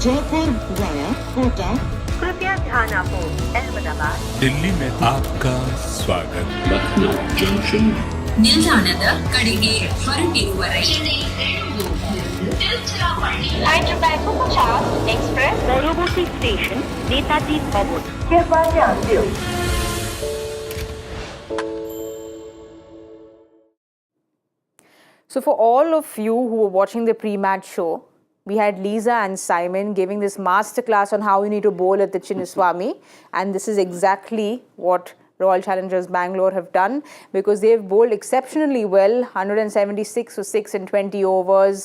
Jaipur via Kota कृपया ध्यान आपो अहमदाबाद दिल्ली में आपका स्वागत ಲಕ್ನೋ ಜಂಕ್ಷನ್ ನಿಲ್ದಾಣದ ಕಡೆಗೆ ಹೊರಟಿರುವರೆ Hyderabad Punjab Express পরবর্তী স্টেশন নেতাজি ভবন कृपया ध्यान दियो। So for all of you who were watching the pre-match show, we had Lisa and Simon giving this masterclass on how you need to bowl at the Chinnaswamy, and this is exactly what Royal Challengers Bangalore have done, because they've bowled exceptionally well. 176 for 6 in 20 overs.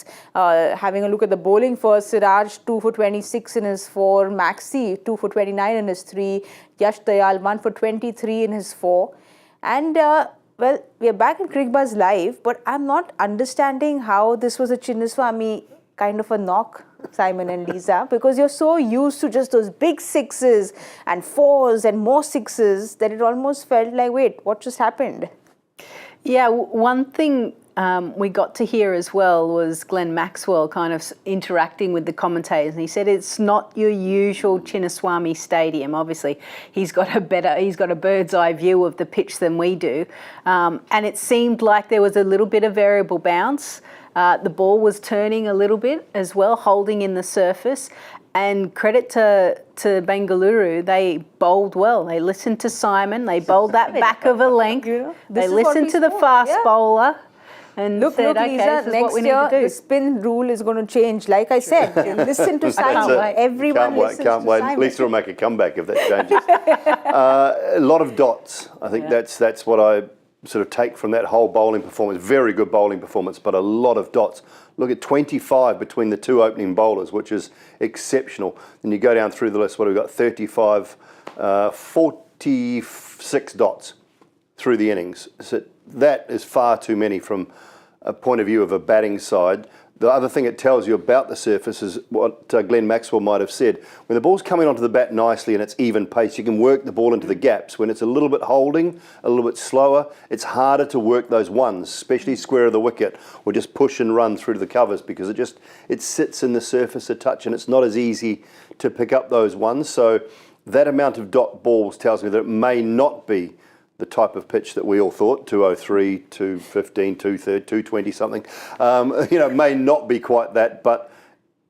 Having a look at the bowling first, Siraj 2 for 26 in his 4, Maxi 2 for 29 in his 3, Yash Dayal 1 for 23 in his 4. And well, we are back in Cricbuzz live, but I'm not understanding how this was a Chinnaswamy kind of a knock, Simon and Lisa, because you're so used to just those big sixes and fours and more sixes that it almost felt like, wait, what just happened? Yeah, one thing we got to hear as well was Glenn Maxwell kind of interacting with the commentators, and he said it's not your usual Chinnaswamy stadium. Obviously, he's got a bird's eye view of the pitch than we do, and it seemed like there was a little bit of variable bounce. The ball was turning a little bit as well, holding in the surface. And credit to Bengaluru, they bowled well. They listened to Simon. They bowled that back of a length. They listened to the fast bowler. And Look, said, okay, Lisa, this is next what we need year to do. the spin rule is going to change. Like I said, listen to Simon. Everyone listens can't to wait. Simon. At least it'll make a comeback if that changes. A lot of dots. I think that's what I sort of take from that whole bowling performance. Very good bowling performance, but a lot of dots. Look at 25 between the two opening bowlers, which is exceptional. Then you go down through the list, what have we got? 35, 46 dots through the innings. So that is far too many from a point of view of a batting side. The other thing it tells you about the surface is what Glenn Maxwell might have said. When the ball's coming onto the bat nicely and it's even pace, you can work the ball into the gaps. When it's a little bit holding, a little bit slower, it's harder to work those ones, especially square of the wicket, or just push and run through to the covers, because it sits in the surface a touch and it's not as easy to pick up those ones. So that amount of dot balls tells me that it may not be the type of pitch that we all thought, 203, 215, 230, 220 something. May not be quite that, but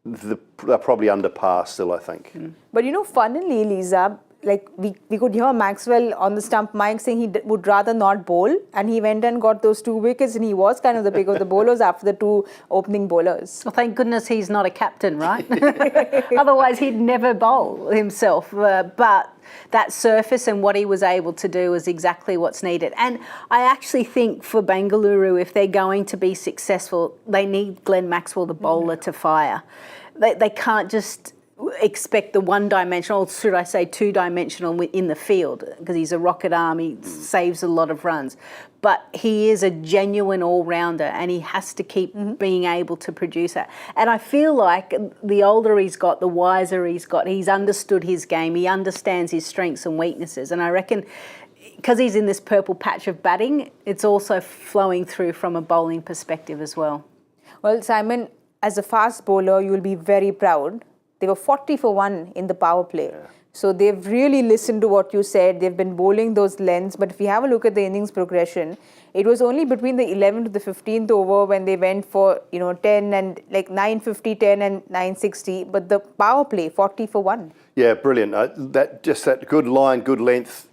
they're probably under par still, I think. But funnily, Lisa, like we could hear Maxwell on the stump mic saying he would rather not bowl, and he went and got those 2 wickets, and he was kind of the pick of the bowlers after the 2 opening bowlers. Well, thank goodness he's not a captain, right? Otherwise, he'd never bowl himself. But that surface and what he was able to do is exactly what's needed. And I actually think for Bengaluru, if they're going to be successful, they need Glenn Maxwell, the bowler, to fire. They can't just expect the one-dimensional, or should I say two-dimensional in the field, because he's a rocket arm, he saves a lot of runs. But he is a genuine all-rounder, and he has to keep being able to produce that. And I feel like the older he's got, the wiser he's got. He's understood his game. He understands his strengths and weaknesses. And I reckon because he's in this purple patch of batting, it's also flowing through from a bowling perspective as well. Well, Simon, as a fast bowler, you'll be very proud. They were 40 for 1 in the power play. Yeah. So they've really listened to what you said. They've been bowling those lengths. But if you have a look at the innings progression, it was only between the 11th to the 15th over when they went for 10 and like 950, 10 and 960. But the power play, 40 for 1. Yeah, brilliant. That good line, good length.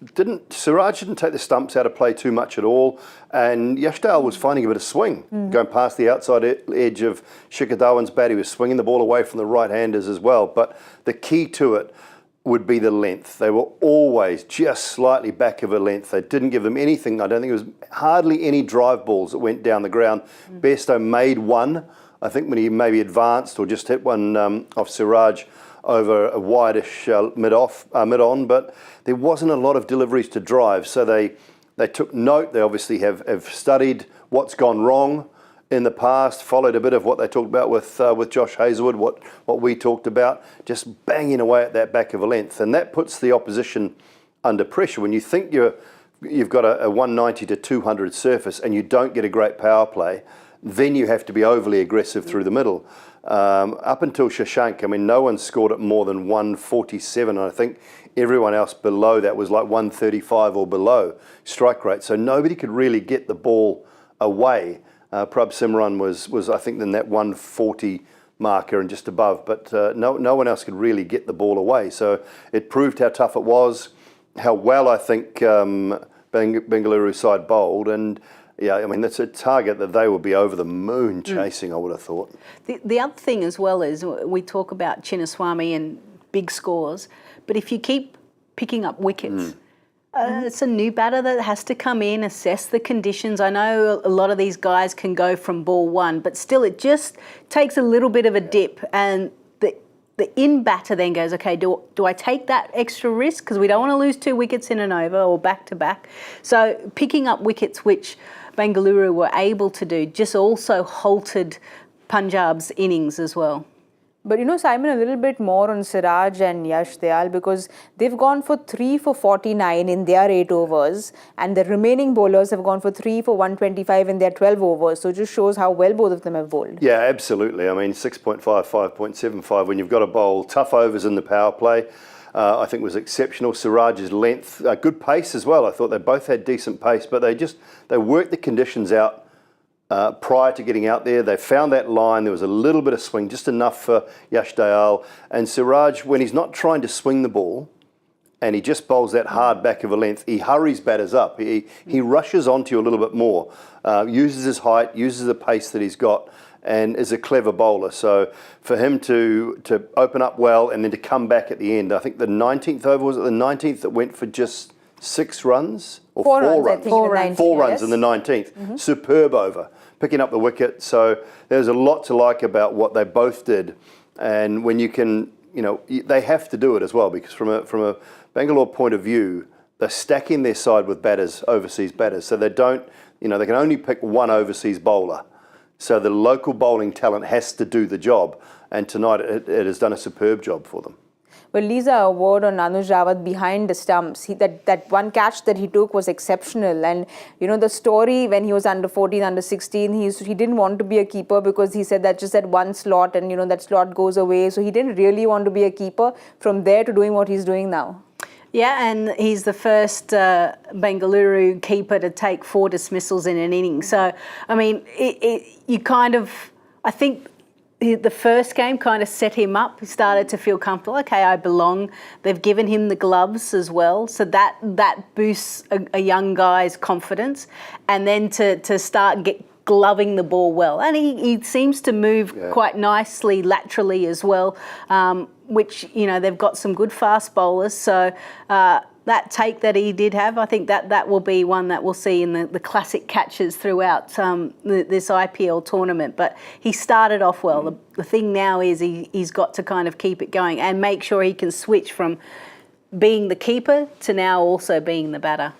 Siraj didn't take the stumps out of play too much at all, and Yash Dayal was finding a bit of swing going past the outside edge of Shikhar Dhawan's bat. He was swinging the ball away from the right-handers as well. But the key to it would be the length. They were always just slightly back of a length. They didn't give them anything. I don't think it was hardly any drive balls that went down the ground. Bairstow made one, I think, when he maybe advanced or just hit one off Siraj over a wideish mid-on, but there wasn't a lot of deliveries to drive. So they took note. They obviously have studied what's gone wrong in the past, followed a bit of what they talked about with Josh Hazlewood, what we talked about, just banging away at that back of a length. And that puts the opposition under pressure. When you think you've got a 190 to 200 surface and you don't get a great power play, then you have to be overly aggressive through the middle. Up until Shashank, I mean, no one scored at more than 147. And I think everyone else below that was like 135 or below strike rate. So nobody could really get the ball away. Prabh Simran was I think in that 140 marker and just above, but no one else could really get the ball away. So it proved how tough it was, how well I think Bengaluru side bowled, and yeah, I mean, that's a target that they would be over the moon chasing, I would have thought. The other thing as well is we talk about Chinnaswamy and big scores, but if you keep picking up wickets, it's a new batter that has to come in, assess the conditions. I know a lot of these guys can go from ball one, but still it just takes a little bit of a dip, and the in batter then goes, okay, do I take that extra risk? Because we don't want to lose 2 wickets in an over or back to back. So picking up wickets, which Bengaluru were able to do, just also halted Punjab's innings as well. But you know, Simon, a little bit more on Siraj and Dayal, because they've gone for 3 for 49 in their 8 overs, and the remaining bowlers have gone for 3 for 125 in their 12 overs. So it just shows how well both of them have bowled. Yeah, absolutely. I mean, 6.5, 5.75 when you've got to bowl tough overs in the power play. I think was exceptional. Siraj's length, good pace as well. I thought they both had decent pace, but they worked the conditions out prior to getting out there. They found that line. There was a little bit of swing, just enough for Dayal. And Siraj, when he's not trying to swing the ball and he just bowls that hard back of a length, he hurries batters up. He rushes onto you a little bit more, uses his height, uses the pace that he's got, and is a clever bowler. So for him to open up well and then to come back at the end, I think the 19th over, was it the 19th that went for just 6 runs? Or 4 runs, 4 I runs. think, in the 19th, 4 runs yes. in the 19th. Superb over, picking up the wicket. So there's a lot to like about what they both did. And when you can, you know, they have to do it as well, because from a Bangalore point of view, they're stacking their side with batters, overseas batters. So they don't, you know, they can only pick one overseas bowler. So the local bowling talent has to do the job. And tonight it has done a superb job for them. Well, Lisa, a word on Anuj Rawat behind the stumps. That one catch that he took was exceptional. And, you know, the story when he was under 14, under 16, he didn't want to be a keeper because he said that just that one slot and, you know, that slot goes away. So he didn't really want to be a keeper. From there to doing what he's doing now. Yeah, and he's the first Bengaluru keeper to take 4 dismissals in an inning. So, I mean, you kind of, I think the first game kind of set him up. He started to feel comfortable. Okay, I belong. They've given him the gloves as well. So that boosts a young guy's confidence. And then to start gloving the ball well. And he seems to move quite nicely laterally as well, which, you know, they've got some good fast bowlers. So that take that he did have, I think that will be one that we'll see in the classic catches throughout this IPL tournament. But he started off well. The thing now is he's got to kind of keep it going and make sure he can switch from being the keeper to now also being the batter.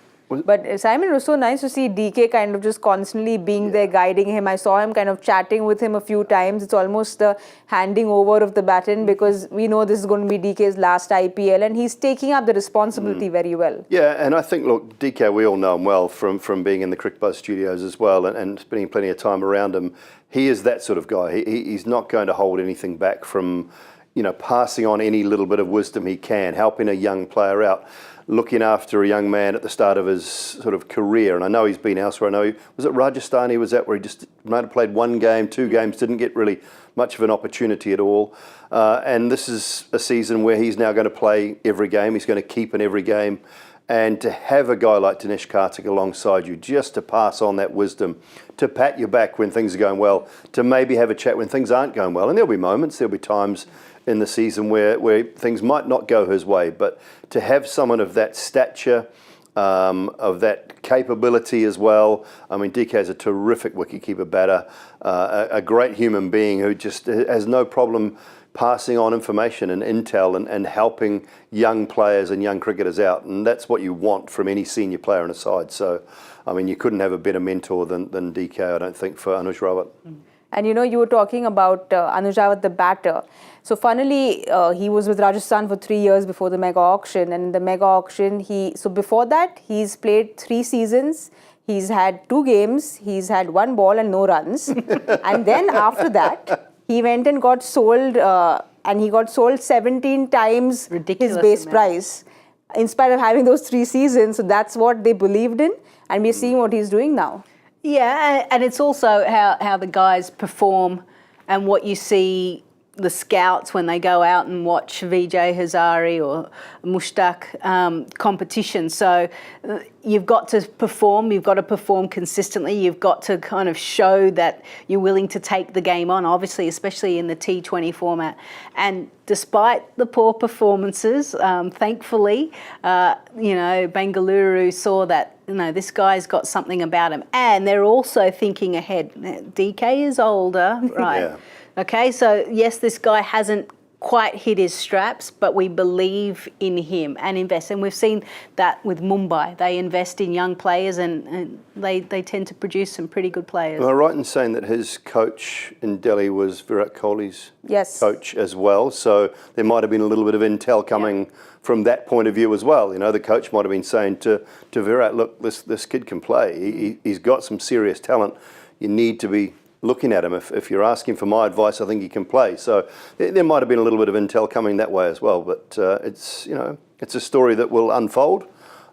But Simon, it was so nice to see DK kind of just constantly being there, guiding him. I saw him kind of chatting with him a few times. It's almost the handing over of the baton, because we know this is going to be DK's last IPL and he's taking up the responsibility very well. Yeah, and I think, look, DK, we all know him well from being in the Cricbuzz studios as well and spending plenty of time around him. He is that sort of guy. He's not going to hold anything back from, you know, passing on any little bit of wisdom he can, helping a young player out, looking after a young man at the start of his sort of career. And I know he's been elsewhere. I know was it Rajasthan he was at, where he just might have played 1 game, 2 games, didn't get really much of an opportunity at all. And this is a season where he's now going to play every game. He's going to keep in every game. And to have a guy like Dinesh Karthik alongside you, just to pass on that wisdom, to pat your back when things are going well, to maybe have a chat when things aren't going well. And there'll be moments, there'll be times in the season where things might not go his way, but to have someone of that stature, of that capability as well. I mean, DK is a terrific wicketkeeper batter, a great human being who just has no problem passing on information and intel and helping young players and young cricketers out. And that's what you want from any senior player in a side. So, I mean, you couldn't have a better mentor than DK, I don't think, for Anuj Rawat. And you know, you were talking about Anuj Rawat, the batter. So funnily, he was with Rajasthan for 3 years before the mega auction. And in the mega auction, so before that, he's played 3 seasons. He's had 2 games, he's had 1 ball and no runs. And then after that, he went and got sold, and he got sold 17 times Ridiculous his base amount. price, in spite of having those 3 seasons. So that's what they believed in, and we're seeing what he's doing now. Yeah, and it's also how the guys perform and what you see the scouts when they go out and watch Vijay Hazare or Mushtaq competition. So you've got to perform, you've got to perform consistently, you've got to kind of show that you're willing to take the game on, obviously, especially in the T20 format. And despite the poor performances, thankfully, Bengaluru saw that, this guy's got something about him. And they're also thinking ahead. DK is older, right? Yeah. Okay, so yes, this guy hasn't quite hit his straps, but we believe in him and invest. And we've seen that with Mumbai. They invest in young players and they tend to produce some pretty good players. Am I right in saying that his coach in Delhi was Virat Kohli's coach as well? So there might have been a little bit of intel coming from that point of view as well. The coach might have been saying to Virat, look, this kid can play. He's got some serious talent. You need to be looking at him. If you're asking for my advice, I think he can play. So there might have been a little bit of intel coming that way as well. But it's a story that will unfold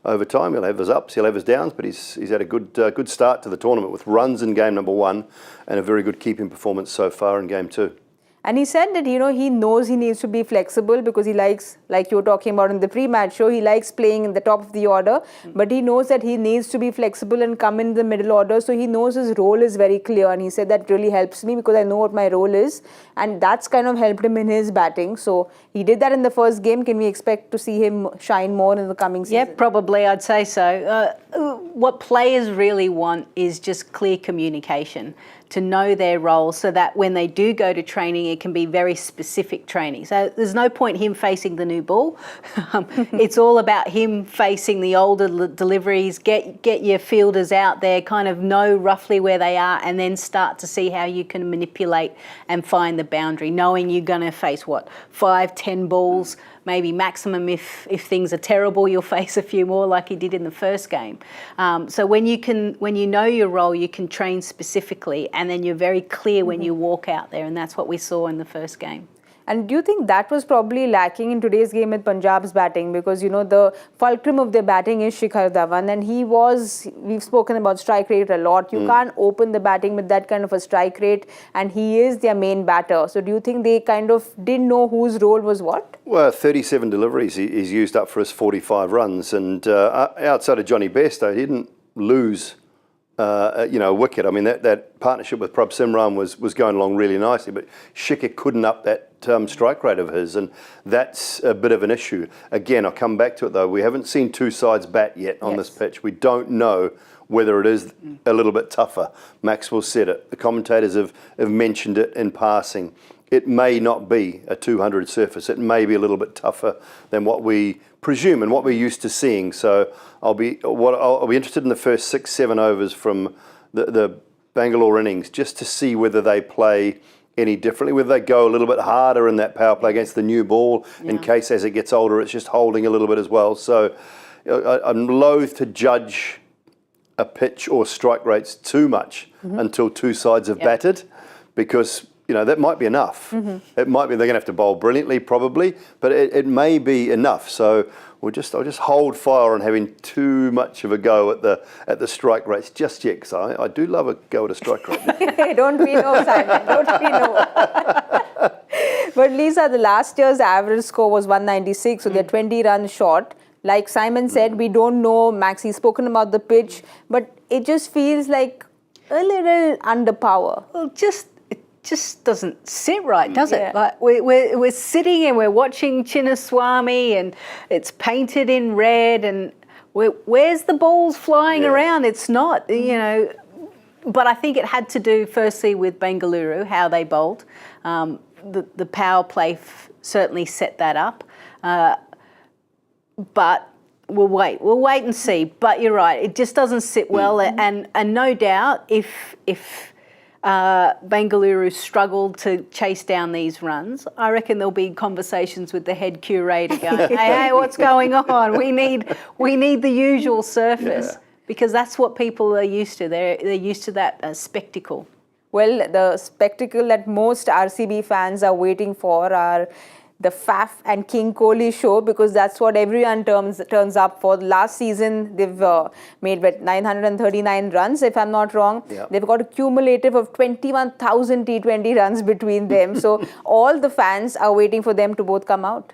over time. He'll have his ups, he'll have his downs, but he's had a good start to the tournament with runs in game number 1 and a very good keeping performance so far in game 2. And he said that, he knows he needs to be flexible because he likes, like you were talking about in the pre-match show, he likes playing in the top of the order, but he knows that he needs to be flexible and come in the middle order. So he knows his role is very clear. And he said that really helps me because I know what my role is. And that's kind of helped him in his batting. So he did that in the first game. Can we expect to see him shine more in the coming season? Yeah, probably, I'd say so. What players really want is just clear communication, to know their role so that when they do go to training, it can be very specific training. So there's no point him facing the new ball. It's all about him facing the older deliveries, get your fielders out there, kind of know roughly where they are, and then start to see how you can manipulate and find the boundary, knowing you're going to face, 5, 10 balls, maybe maximum. If things are terrible, you'll face a few more like he did in the first game. So when you know your role, you can train specifically, and then you're very clear when you walk out there, and that's what we saw in the first game. And do you think that was probably lacking in today's game with Punjab's batting? Because, the fulcrum of their batting is Shikhar Dhawan, and we've spoken about strike rate a lot. You can't open the batting with that kind of a strike rate, and he is their main batter. So do you think they kind of didn't know whose role was what? Well, 37 deliveries he's used up for his 45 runs, and outside of Johnny Bairstow, he didn't lose a wicket. I mean, that partnership with Prabh Simran was going along really nicely, but Shikhar couldn't up that strike rate of his, and that's a bit of an issue. Again, I'll come back to it though. We haven't seen two sides bat yet on this pitch. We don't know whether it is a little bit tougher. Maxwell said it. The commentators have mentioned it in passing. It may not be a 200 surface. It may be a little bit tougher than what we presume and what we're used to seeing. So I'll be interested in the first 6-7 overs from the Bangalore innings, just to see whether they play any differently, whether they go a little bit harder in that power play against the new ball, in case as it gets older it's just holding a little bit as well. So I'm loath to judge a pitch or strike rates too much until two sides have batted, because that might be enough. It might be they're going to have to bowl brilliantly, probably, but it may be enough. So I'll just hold fire on having too much of a go at the strike rates just yet, because I do love a go at a strike rate. Don't we know, Simon? Don't we know? But Lisa, the last year's average score was 196, so they're 20 runs short. Like Simon said, we don't know. Maxie's spoken about the pitch, but it just feels like a little under power. Well, it just doesn't sit right, does it? Like we're sitting and we're watching Chinnaswamy, and it's painted in red, and where's the balls flying around? It's not, But I think it had to do firstly with Bengaluru, how they bowled. The power play certainly set that up. But we'll wait and see. But you're right, it just doesn't sit well, and no doubt if Bengaluru struggled to chase down these runs, I reckon there'll be conversations with the head curator going, hey, what's going on? We need the usual surface. because that's what people are used to. They're used to that spectacle. Well, the spectacle that most RCB fans are waiting for are the Faf and King Kohli show, because that's what everyone turns up for. Last season, they've made 939 runs, if I'm not wrong. Yeah. They've got a cumulative of 21,000 T20 runs between them. So all the fans are waiting for them to both come out.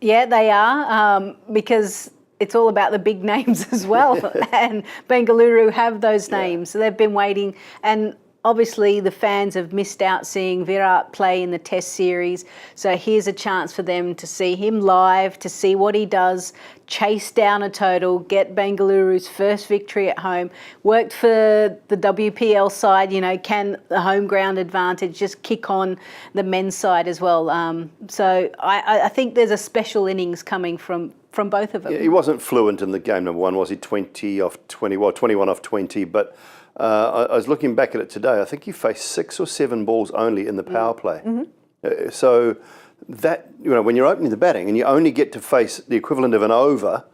Yeah, they are, because it's all about the big names as well. And Bengaluru have those names. So they've been waiting. And obviously, the fans have missed out seeing Virat play in the Test series. So here's a chance for them to see him live, to see what he does, chase down a total, get Bengaluru's first victory at home. Worked for the WPL side, you know, can the home ground advantage just kick on the men's side as well? So I think there's a special innings coming from both of them. Yeah, he wasn't fluent in the game, number one, was he? 20 off 20, well, 21 off 20, but I was looking back at it today. I think he faced 6 or 7 balls only in the power play. So that, you know, when you're opening the batting and you only get to face the equivalent of an over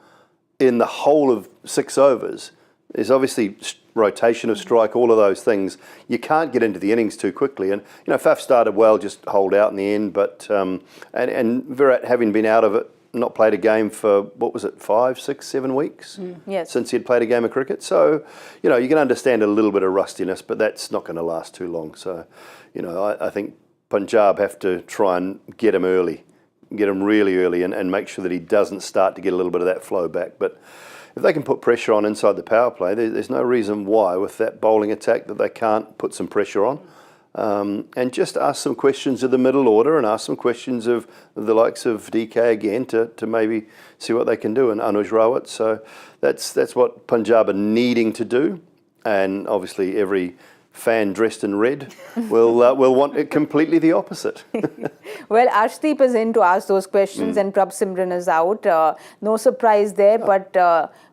in the whole of 6 overs, there's obviously rotation of strike, all of those things. You can't get into the innings too quickly. And, you know, Faf started well, just hold out in the end. But, and Virat, having been out of it, not played a game for, what was it, 5, 6, 7 weeks Yes. since he'd played a game of cricket. So, you know, you can understand a little bit of rustiness, but that's not going to last too long. So, you know, I think Punjab have to try and get him early, get him really early and make sure that he doesn't start to get a little bit of that flow back. But if they can put pressure on inside the power play, there's no reason why with that bowling attack that they can't put some pressure on. And just ask some questions of the middle order and ask some questions of the likes of DK again to maybe see what they can do, and Anuj Rawat. So that's what Punjab are needing to do. And obviously every fan dressed in red will want it completely the opposite. Well, Arshdeep is in to ask those questions and Prabh Simran is out. No surprise there, but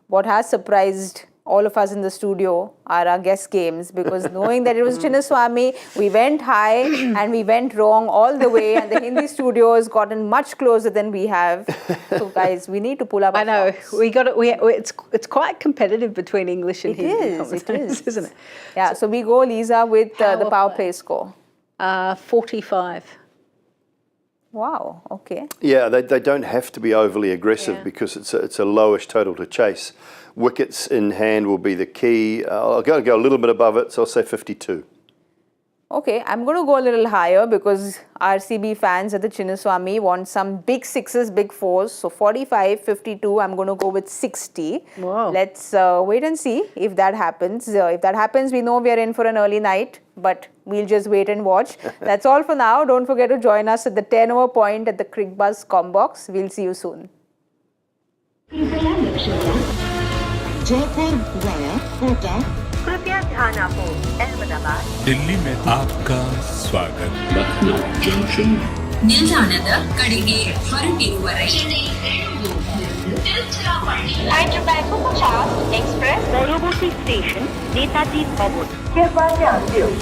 what has surprised all of us in the studio are our guest games, because knowing that it was Chinnaswamy, we went high and we went wrong all the way, and the Hindi studio has gotten much closer than we have. So guys, we need to pull up our I know, socks. we got it. It's quite competitive between English and Hindi. It is, Isn't it? Yeah, so we go, Lisa, with the power play score. 45. Wow, okay. Yeah, they don't have to be overly aggressive because it's a lowish total to chase. Wickets in hand will be the key. I'll go a little bit above it, so I'll say 52. Okay, I'm going to go a little higher because RCB fans at the Chinnaswamy want some big sixes, big fours. So 45, 52, I'm going to go with 60. Wow. Let's wait and see if that happens. If that happens, we know we are in for an early night, but we'll just wait and watch. That's all for now. Don't forget to join us at the 10 over point at the Cricbuzz Combox. We'll see you soon. Jaipur via Kota. कृपया ध्यान आपको अहमदाबाद दिल्ली में आपका स्वागत ನಿಲ್ದಾಣದ ಕಡೆಗೆ ಹೊರಟಿರುವರೆ Hyderabad को 50 express पौरोबोती station Netaji भवन कृपया ध्यान दें